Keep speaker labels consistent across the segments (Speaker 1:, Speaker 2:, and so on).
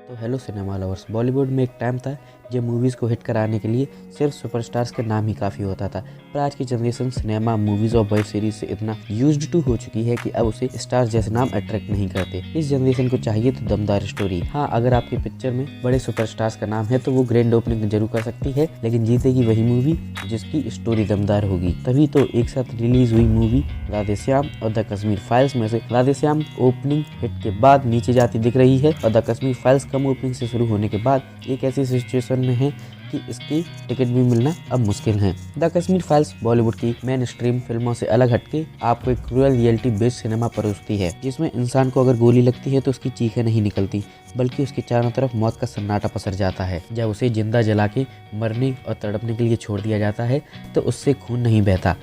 Speaker 1: तो hello cinema lovers. Bollywood में एक टाइम था जब मूवीज़ को हिट कराने के लिए सिर्फ सुपरस्टार्स का नाम ही काफ़ी होता था। पर आज की जनरेशन सिनेमा, मूवीज़ और वेब सीरीज से इतना यूज्ड टू हो चुकी है कि अब उसे स्टार्स जैसे नाम अट्रैक्ट नहीं करते। इस जनरेशन को चाहिए तो दमदार स्टोरी। हाँ, अगर आपकी पिक्चर में बड़े सुपरस्टार्स का नाम है तो वो ग्रैंड ओपनिंग जरूर कर सकती है, लेकिन जीतेगी वही मूवी जिसकी स्टोरी दमदार होगी। तभी तो एक साथ रिलीज हुई मूवी राधेश्याम और द कश्मीर फाइल्स में से राधेश्याम ओपनिंग हिट के बाद नीचे जाती दिख रही है और the Kashmir files come opening से शुरू होने के बाद एक ऐसी सिचुएशन में है कि इसकी टिकट भी मिलना अब मुश्किल है। द कश्मीर फाइल्स बॉलीवुड की मेन स्ट्रीम फिल्मों से अलग हटके आपको एक क्रूअल रियलिटी बेस्ड सिनेमा परोसती है, जिसमें इंसान को अगर गोली लगती है तो उसकी चीखें नहीं निकलती, बल्कि उसके चारों तरफ मौत का सन्नाटा पसर जाता है। जब उसे जिंदा जला के मरने और तड़पने के लिए छोड़ दिया जाता है तो उससे खून नहीं बहता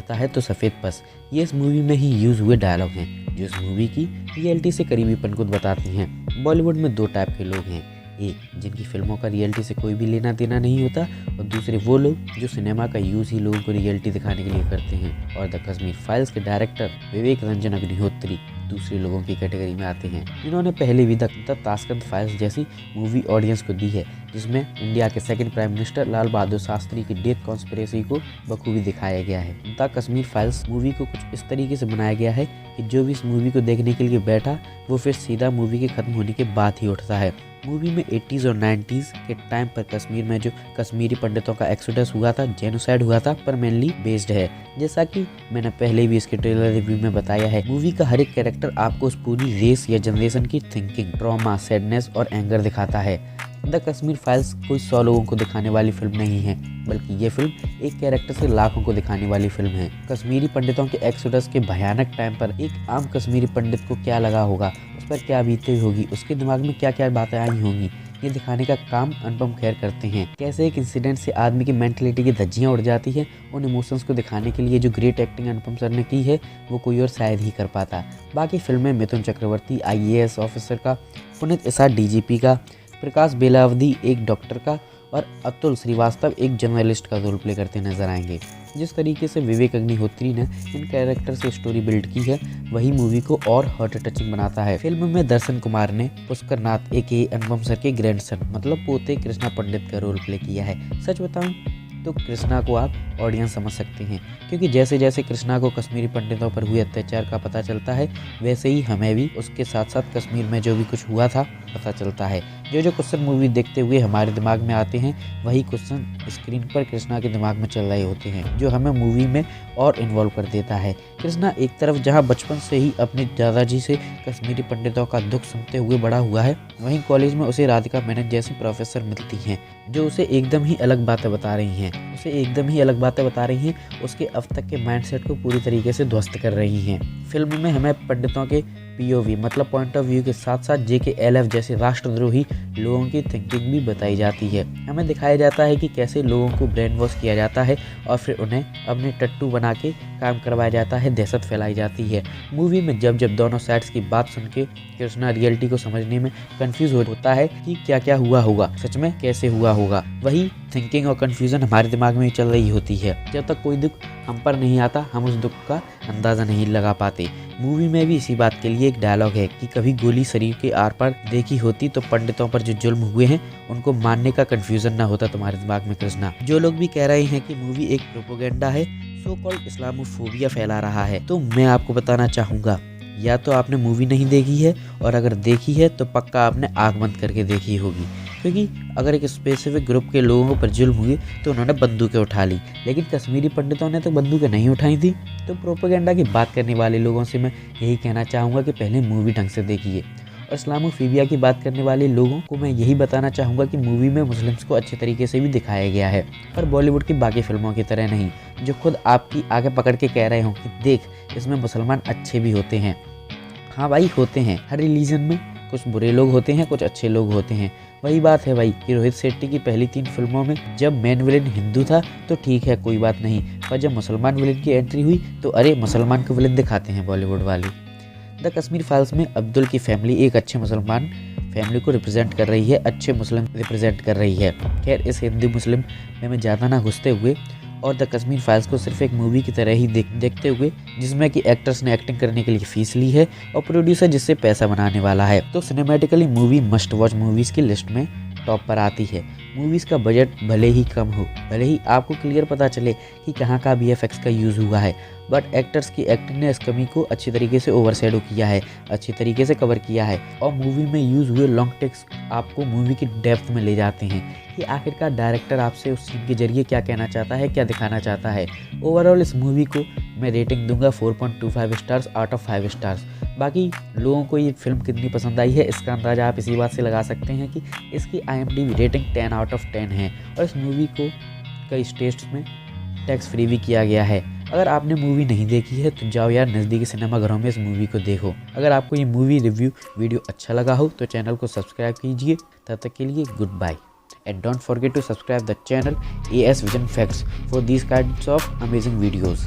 Speaker 1: है तो सफ़ेद पस। ये इस मूवी में ही यूज हुए डायलॉग हैं जो इस मूवी की रियलिटी से करीबीपन को बताती हैं। बॉलीवुड में दो टाइप के लोग हैं, एक जिनकी फिल्मों का रियलिटी से कोई भी लेना देना नहीं होता, और दूसरे वो लोग जो सिनेमा का यूज ही लोगों को रियलिटी दिखाने के लिए करते हैं। और द कश्मीर फाइल्स के डायरेक्टर विवेक रंजन अग्निहोत्री दूसरे लोगों की कैटेगरी में आते हैं, जिन्होंने पहले भी द ताशकंद फाइल्स जैसी मूवी ऑडियंस को दी है, जिसमें इंडिया के second prime minister Lal Bahadur Shastri की डेथ कॉन्स्पिरेसी को बखूबी दिखाया गया है। द कश्मीर फाइल्स मूवी को कुछ इस तरीके से बनाया गया है कि जो भी इस मूवी को देखने के लिए बैठा वो फिर सीधा मूवी के खत्म होने के बाद ही उठता है। मूवी में 80s और 90s के टाइम पर कश्मीर में जो कश्मीरी पंडितों का एक्सोडस हुआ था, जेनोसाइड हुआ था, पर मेनली बेस्ड है। जैसा कि मैंने पहले भी इसके ट्रेलर रिव्यू में बताया है, मूवी का हर एक कैरेक्टर आपको उस पूरी रेस या जनरेशन की थिंकिंग, ट्रॉमा, सैडनेस और एंगर दिखाता है। द कश्मीर फाइल्स कोई 100 लोगों को दिखाने वाली फिल्म नहीं है, बल्कि ये फिल्म एक कैरेक्टर से लाखों को दिखाने वाली फिल्म है। कश्मीरी पंडितों के एक्सोडस के भयानक टाइम पर एक आम कश्मीरी पंडित को क्या लगा होगा, उस पर क्या बीती होगी, उसके दिमाग में क्या क्या बातें आई होंगी, ये दिखाने का काम अनुपम खेर करते हैं। कैसे एक इंसिडेंट से आदमी की मेंटलिटी की धज्जियां उड़ जाती है, उन इमोशंस को दिखाने के लिए जो ग्रेट एक्टिंग अनुपम सर ने की है वो कोई और शायद ही कर पाता। बाकी फिल्में मिथुन चक्रवर्ती IAS ऑफिसर का, पुनीत इसाद DGP का, प्रकाश बेलावधी एक डॉक्टर का और अतुल श्रीवास्तव एक जर्नलिस्ट का रोल प्ले करते नजर आएंगे। जिस तरीके से विवेक अग्निहोत्री ने इन कैरेक्टर से स्टोरी बिल्ड की है, वही मूवी को और हार्ट टचिंग बनाता है। फिल्म में दर्शन कुमार ने पुष्कर नाथ AKA अनुपम सर के ग्रैंडसन मतलब पोते कृष्णा पंडित का रोल प्ले किया है। सच बताऊं तो कृष्णा को आप ऑडियंस समझ सकते हैं, क्योंकि जैसे जैसे कृष्णा को कश्मीरी पंडितों पर हुए अत्याचार का पता चलता है, वैसे ही हमें भी उसके साथ साथ कश्मीर में जो भी कुछ हुआ था पता चलता है। जो क्वेश्चन मूवी देखते हुए हमारे दिमाग में आते हैं, वही क्वेश्चन स्क्रीन पर कृष्णा के दिमाग में चल रहे होते हैं, जो हमें मूवी में और इन्वॉल्व कर देता है। कृष्णा एक तरफ जहां बचपन से ही अपने दादाजी से कश्मीरी पंडितों का दुख सुनते हुए बड़ा हुआ है, वहीं कॉलेज में उसे राधिका मेनन जैसी प्रोफेसर मिलती हैं, जो उसे एकदम ही अलग बातें बता रही हैं। उसके अब तक के माइंडसेट को पूरी तरीके से ध्वस्त कर रही हैं। फिल्म में हमें पंडितों के POV मतलब पॉइंट ऑफ व्यू के साथ साथ JKLF जैसे राष्ट्रद्रोही लोगों की थिंकिंग भी बताई जाती है। हमें दिखाया जाता है कि कैसे लोगों को ब्रेन वॉश किया जाता है और फिर उन्हें अपने टट्टू बना के काम करवाया जाता है, दहशत फैलाई जाती है। मूवी में जब जब दोनों साइड्स की बात सुन के कृष्णा रियलिटी को समझने में कंफ्यूज होता है कि क्या क्या हुआ होगा, सच में कैसे हुआ होगा, वही थिंकिंग और कंफ्यूजन हमारे दिमाग में चल रही होती है। जब तक कोई दुख हम पर नहीं आता, हम उस दुख का अंदाजा नहीं लगा पाते। मूवी में भी इसी बात के लिए एक डायलॉग है कि कभी गोली शरीर के आर पार देखी होती तो पंडितों पर जो जुल्म हुए हैं उनको मानने का कंफ्यूजन ना होता तुम्हारे दिमाग में कृष्णा। जो लोग भी कह रहे हैं कि मूवी एक प्रोपोगेंडा है, सो कॉल्ड इस्लामोफोबिया फैला रहा है, तो मैं आपको बताना चाहूँगा, या तो आपने मूवी नहीं देखी है, और अगर देखी है तो पक्का आपने आँख बंद करके देखी होगी। क्योंकि अगर एक स्पेसिफिक ग्रुप के लोगों पर जुल्म हुए तो उन्होंने बंदूकें उठा ली, लेकिन कश्मीरी पंडितों ने तो बंदूकें नहीं उठाई थी। तो प्रोपेगेंडा की बात करने वाले लोगों से मैं यही कहना चाहूँगा कि पहले मूवी ढंग से देखिए। और इस्लामोफोबिया की बात करने वाले लोगों को मैं यही बताना चाहूँगा कि मूवी में मुस्लिम्स को अच्छे तरीके से भी दिखाया गया है, पर बॉलीवुड की बाकी फिल्मों की तरह नहीं, जो खुद आपकी आगे पकड़ के कह रहे हो कि देख इसमें मुसलमान अच्छे भी होते हैं। हाँ भाई, होते हैं, हर रिलीजन में कुछ बुरे लोग होते हैं, कुछ अच्छे लोग होते हैं। वही बात है भाई कि रोहित शेट्टी की पहली 3 फिल्मों में जब मेन विलेन हिंदू था तो ठीक है, कोई बात नहीं, पर जब मुसलमान विलेन की एंट्री हुई तो अरे मुसलमान को विलेन दिखाते हैं बॉलीवुड वाले। द कश्मीर फाइल्स में अब्दुल की फैमिली एक अच्छे मुसलमान फैमिली को रिप्रेजेंट कर रही है, अच्छे मुस्लिम रिप्रेजेंट कर रही है। खैर, इस हिंदू मुस्लिम में ज़्यादा ना घुसते हुए और द कश्मीर फाइल्स को सिर्फ एक मूवी की तरह ही देखते हुए, जिसमें कि एक्टर्स ने एक्टिंग करने के लिए फीस ली है और प्रोड्यूसर जिससे पैसा बनाने वाला है, तो cinematically movie must watch movies की लिस्ट में टॉप पर आती है। मूवीज़ का बजट भले ही कम हो, भले ही आपको क्लियर पता चले कि कहाँ का VFX का यूज़ हुआ है, बट एक्टर्स की एक्टिंग ने इस कमी को अच्छी तरीके से ओवरशैडो किया है, अच्छी तरीके से कवर किया है और मूवी में यूज़ हुए लॉन्ग टेक्स आपको मूवी की डेप्थ में ले जाते हैं कि आखिरकार डायरेक्टर आपसे उस सीन के जरिए क्या कहना चाहता है, क्या दिखाना चाहता है। ओवरऑल इस मूवी को मैं रेटिंग दूंगा 4.25 स्टार्स आउट ऑफ 5 स्टार्स। बाकी लोगों को ये फिल्म कितनी पसंद आई है इसका अंदाज़ा आप इसी बात से लगा सकते हैं कि इसकी IMDb रेटिंग 10 आउट ऑफ 10 है और इस मूवी को कई स्टेट्स में टैक्स फ्री भी किया गया है। अगर आपने मूवी नहीं देखी है तो जाओ यार नज़दीकी सिनेमाघरों में इस मूवी को देखो। अगर आपको ये मूवी रिव्यू वीडियो अच्छा लगा हो तो चैनल को सब्सक्राइब कीजिए। तब तक के लिए good bye and don't forget to subscribe the channel AS Vision Facts for these kinds of amazing videos.